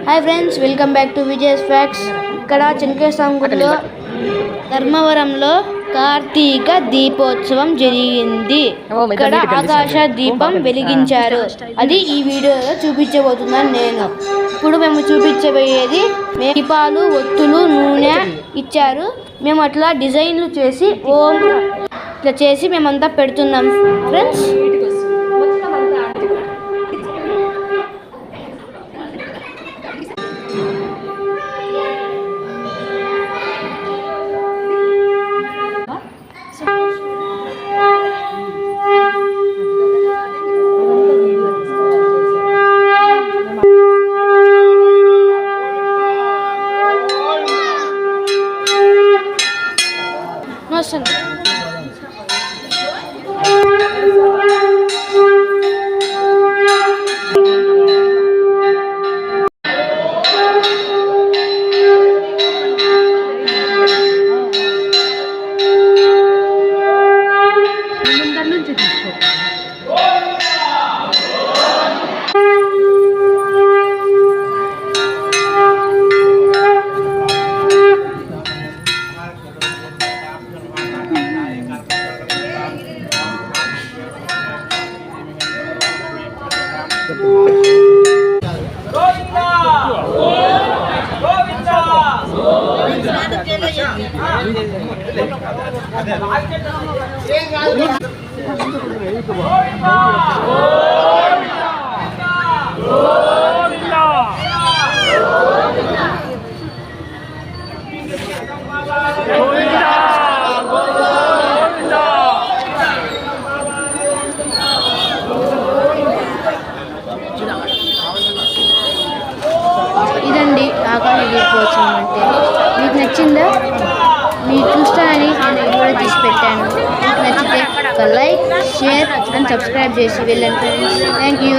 Hi friends, welcome back to Vijayan facts. ఇక్కడ చెన్నకేశంగుడిలో ధర్మవరంలో కార్తీక దీపోత్సవం జరిగింది. ఇక్కడ ఆకాశ దీపం వెలిగించారు. అది ఈ వీడియోలో చూపించబోతున్నాను నేను. ఇప్పుడు మేము చూపించబోయేది దీపాలు, ఒత్తులు, నూనె ఇచ్చారు. మేము అట్లా డిజైన్లు చేసి ఇట్లా చేసి మేమంతా పెడుతున్నాం ఫ్రెండ్స్. ఇదండి ఆకాశ దీపోత్సవం అంటే. మీకు నచ్చిందా? మీరు చూస్తానని నేను కూడా తీసి పెట్టాను. మీకు నచ్చితే ఒక లైక్, షేర్ అండ్ సబ్స్క్రైబ్ చేసి వెళ్ళండి ఫ్రెండ్స్. Thank you.